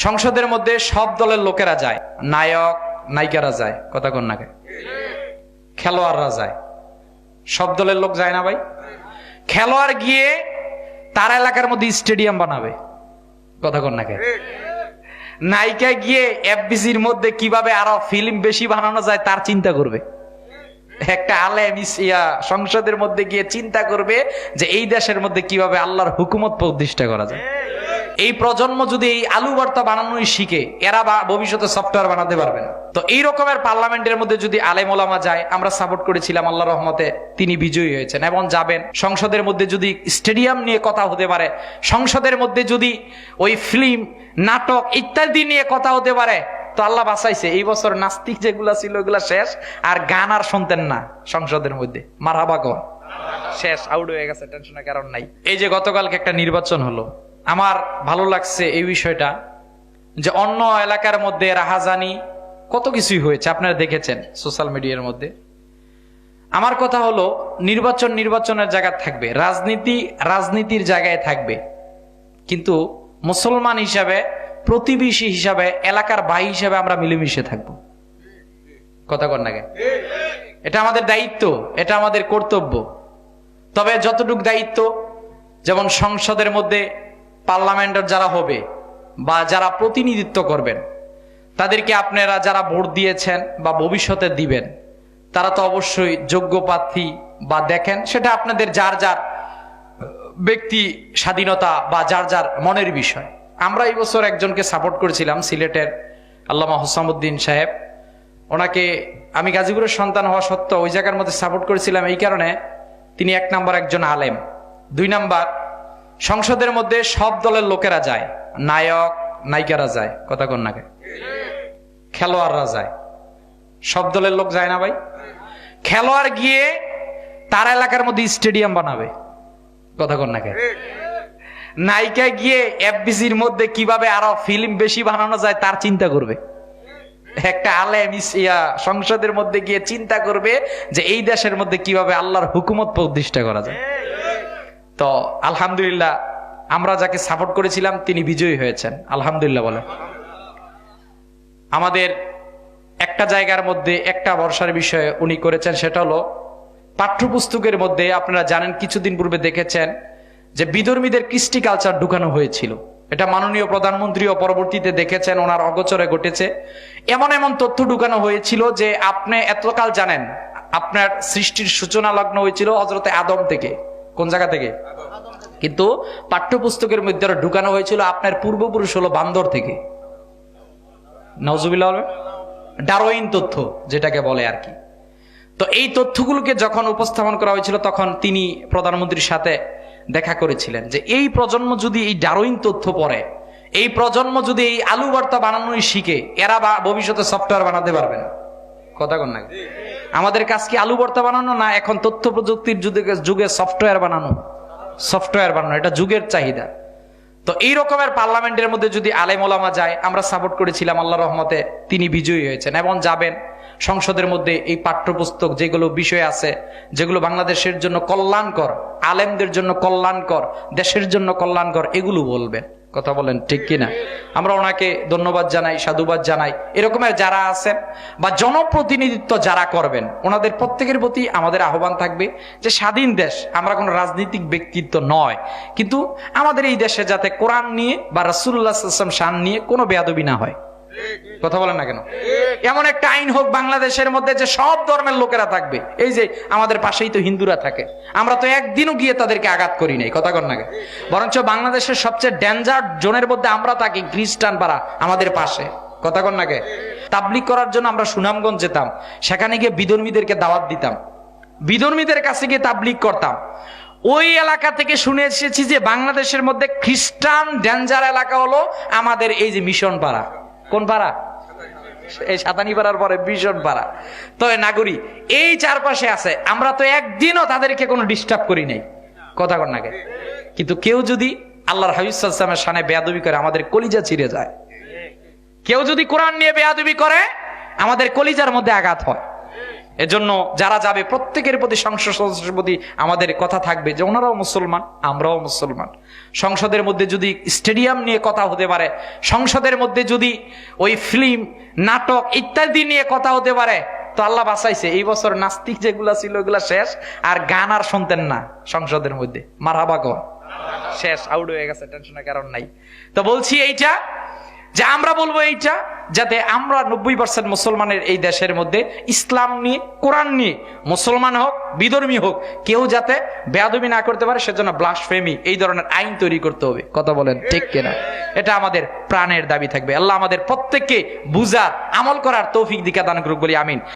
সংসদের মধ্যে সব দলের লোকেরা যায়, নায়ক নায়িকারা যায়, কথা কোন নাকে, খেলোয়াড়রা যায়, সব দলের লোক যায় না ভাই। খেলোয়াড় গিয়ে তার এলাকার মধ্যে স্টেডিয়াম বানাবে, কথা কোন নাকে। নায়িকা গিয়ে এফবিসির মধ্যে কিভাবে আরো ফিল্ম বেশি বানানো যায় তার চিন্তা করবে। একটা আলেম সংসদের মধ্যে গিয়ে চিন্তা করবে যে এই দেশের মধ্যে কিভাবে আল্লাহর হুকুমত প্রতিষ্ঠা করা যায়। এই প্রজন্ম যদি এই আলু ভর্তা বানানোই শিখে, এরা ভবিষ্যতে সফটওয়্যার বানাতে পারবে না। তো এই রকমের পার্লামেন্টের মধ্যে যদি আলেম ওলামা যায়, আমরা সাপোর্ট করেছিলাম, আল্লাহর রহমতে তিনি বিজয়ী হয়েছেন এবং যাবেন। সংসদের মধ্যে যদি স্টেডিয়াম নিয়ে কথা হতে পারে, সংসদের মধ্যে যদি ওই ফিল্ম নাটক ইত্যাদি নিয়ে কথা হতে পারে, তো আল্লাহ বাঁচাইছে। এই বছর নাস্তিক যেগুলা ছিল ওগুলা শেষ, আর গান আর শুনতেন না সংসদের মধ্যে, মারহাবা কর, শেষ, আউট হয়ে গেছে, টেনশনের কারণ নাই। এই যে গতকালকে একটা নির্বাচন হলো, আমার ভালো লাগছে এই বিষয়টা যে অন্য এলাকার মধ্যে রাহাজানি কত কিছুই হয়েছে, আপনারা দেখেছেন সোশ্যাল মিডিয়ার মধ্যে। আমার কথা হলো নির্বাচনের জায়গায় থাকবে, রাজনীতির জায়গায় থাকবে, কিন্তু মুসলমান হিসাবে, প্রতিবেশী হিসাবে, এলাকার ভাই হিসাবে আমরা মিলেমিশে থাকবো, কথা কর না কেন। এটা আমাদের দায়িত্ব, এটা আমাদের কর্তব্য। তবে যতটুকু দায়িত্ব, যেমন সংসদের মধ্যে পার্লামেন্টের যারা হবে বা যারা প্রতিনিধিত্ব করবেন, তাদেরকে আপনারা যারা ভোট দিয়েছেন বা ভবিষ্যতে দিবেন, তারা তো অবশ্যই যোগ্য প্রার্থী বা দেখেন, সেটা আপনাদের যার যার ব্যক্তি স্বাধীনতা বা যার যার মনের বিষয়। আমরা এই বছর একজনকে সাপোর্ট করেছিলাম, সিলেটের আল্লামা হোসামউদ্দিন সাহেব। ওনাকে আমি গাজীপুরের সন্তান হওয়া সত্ত্বেও ওই জায়গার মধ্যে সাপোর্ট করেছিলাম এই কারণে, তিনি 1 নাম্বার একজন আলেম, 2 নাম্বার সংসদের মধ্যে সব দলের লোকেরা যায়, নায়ক নায়িকারা যায়, কথা কোন নাকে, খেলোয়াড়রা যায়, সব দলের লোক যায় না ভাই। খেলোয়াড় গিয়ে তার এলাকার মধ্যে স্টেডিয়াম বানাবে, কথা কোন নাকে। নায়িকা গিয়ে এফবিসির মধ্যে কিভাবে আরো ফিল্ম বেশি বানানো যায় তার চিন্তা করবে। একটা আলেম সংসদের মধ্যে গিয়ে চিন্তা করবে যে এই দেশের মধ্যে কিভাবে আল্লাহর হুকুমত প্রতিষ্ঠা করা যায়। তো আলহামদুলিল্লাহ, আমরা যাকে সাপোর্ট করেছিলাম তিনি বিজয়ী হয়েছেন, আলহামদুলিল্লাহ বলে। আমাদের একটা জায়গার মধ্যে একটা ভরসার বিষয়ে উনি করেছেন, সেটা হলো পাঠ্যপুস্তকের মধ্যে আপনারা জানেন, কিছুদিন পূর্বে দেখেছেন যে বিধর্মীদের কৃষ্টি কালচার ঢুকানো হয়েছিল। এটা মাননীয় প্রধানমন্ত্রীও পরবর্তীতে দেখেছেন, ওনার অগোচরে ঘটেছে। এমন এমন তথ্য ঢুকানো হয়েছিল যে আপনি এতকাল জানেন আপনার সৃষ্টির সূচনা লগ্ন হয়েছিল হযরতে আদম থেকে। কোন জায়গা থেকে? কিন্তু পাঠ্যপুস্তকের মধ্যে ঢুকানো হয়েছিল আপনার পূর্বপুরুষ হলো বান্দর থেকে। নাউজুবিল্লাহ, ডারউইন তথ্য যেটাকে বলে আর কি। তো এই তথ্যগুলোকে যখন উপস্থাপন করা হয়েছিল, তখন তিনি প্রধানমন্ত্রীর সাথে দেখা করেছিলেন যে এই প্রজন্ম যদি এই ডারউইন তথ্য পড়ে, এই প্রজন্ম যদি এই আলু ভর্তা বানানোই শিখে, এরা ভবিষ্যতে সফটওয়্যার বানাতে পারবে না, কথা কোন না। আমাদের কাজ কি আলু ভর্তা বানানো না এখন তথ্য প্রযুক্তির যুগে সফটওয়্যার বানানো, এটা যুগের চাহিদা। তো এই রকমের পার্লামেন্টের মধ্যে যদি আলেম ওলামা যায়, আমরা সাপোর্ট করেছিলাম, আল্লাহর রহমতে তিনি বিজয়ী হয়েছেন এবং যাবেন। সংসদের মধ্যে এই পাঠ্যপুস্তক যেগুলো বিষয় আছে, যেগুলো বাংলাদেশের জন্য কল্যাণকর, আলেমদের জন্য কল্যাণকর, দেশের জন্য কল্যাণকর, এগুলো বলবেন, কথা বলেন ঠিক কিনা। আমরা ওনাকে ধন্যবাদ জানাই, সাধুবাদ জানাই। এরকমের যারা আছেন বা জনপ্রতিনিধিত্ব যারা করবেন, ওনাদের প্রত্যেকের প্রতি আমাদের আহ্বান থাকবে যে স্বাধীন দেশ, আমরা কোনো রাজনৈতিক ব্যক্তিত্ব নয়, কিন্তু আমাদের এই দেশে যাতে কোরআন নিয়ে বা রাসূলুল্লাহ সাল্লাল্লাহু আলাইহি ওয়াসাল্লাম শান নিয়ে কোনো বেয়াদবি না হয়, কথা বলেন না কেন। এমন একটা আইন হোক বাংলাদেশের মধ্যে যে সব ধর্মের লোকেরা থাকবে। এই যে আমাদের পাশেই তো হিন্দুরা থাকে, আমরা তো একদিনও গিয়ে তাদেরকে আঘাত করি নাই, কথা কন না। বরঞ্চ বাংলাদেশের সবচেয়ে ডেঞ্জার জোনের মধ্যে আমরা থাকি, খ্রিস্টান পাড়া আমাদের পাশে, কথা কন না। তাবলীগ করার জন্য আমরা সুনামগঞ্জ যেতাম, সেখানে গিয়ে বিধর্মীদেরকে দাওয়াত দিতাম, বিধর্মীদের কাছে গিয়ে তাবলীগ করতাম। ওই এলাকা থেকে শুনে এসেছি যে বাংলাদেশের মধ্যে খ্রিস্টান ডেঞ্জার এলাকা হলো আমাদের এই যে মিশন পাড়া। কোন পাড়া? এই সাতানি পাড়ার পরে মিশন পাড়া, তো নাগরী, এই চারপাশে আছে। আমরা তো একদিনও তাদেরকে কোনো ডিস্টার্ব করি নাই, কথা কন না। কিন্তু কেউ যদি আল্লাহর হাবিব সাল্লাল্লাহু আলাইহি ওয়াসাল্লামের শানে বেয়াদবি করে, আমাদের কলিজা ছিঁড়ে যায়। কেউ যদি কোরআন নিয়ে বেয়াদবি করে, আমাদের কলিজার মধ্যে আঘাত হয়। এজন্য যারা যাবে প্রত্যেকের প্রতি সংসদ সদস্যের প্রতি আমাদের কথা থাকবে যে ওনারাও মুসলমান, আমরাও মুসলমান। সংসদের মধ্যে যদি স্টেডিয়াম নিয়ে কথা হতে পারে, সংসদের মধ্যে যদি ওই ফিল্ম, নাটক ইত্যাদি নিয়ে কথা হতে পারে, তো আল্লাহ বাঁচাইছে। এই বছর নাস্তিক যেগুলা ছিল ওগুলা শেষ, আর গান আর শুনতেন না সংসদের মধ্যে। মারহাবা গো, শেষ, আউট হয়ে গেছে, টেনশনের কারণ নাই। তো বলছি এইটা যে আমরা বলবো এইটা, যাতে আমরা 90% মুসলমানের এই দেশের মধ্যে ইসলাম নিয়ে, কোরআন নিয়ে, মুসলমান হোক বিধর্মী হোক, কেউ যাতে বেয়াদবি না করতে পারে, সেজন্য ব্লাসফেমি এই ধরনের আইন তৈরি করতে হবে। কথা বলেন ঠিক কিনা? এটা আমাদের প্রাণের দাবি থাকবে। আল্লাহ আমাদের প্রত্যেককে বুঝার, আমল করার তৌফিক দিকে দান করুক বলি আমিন।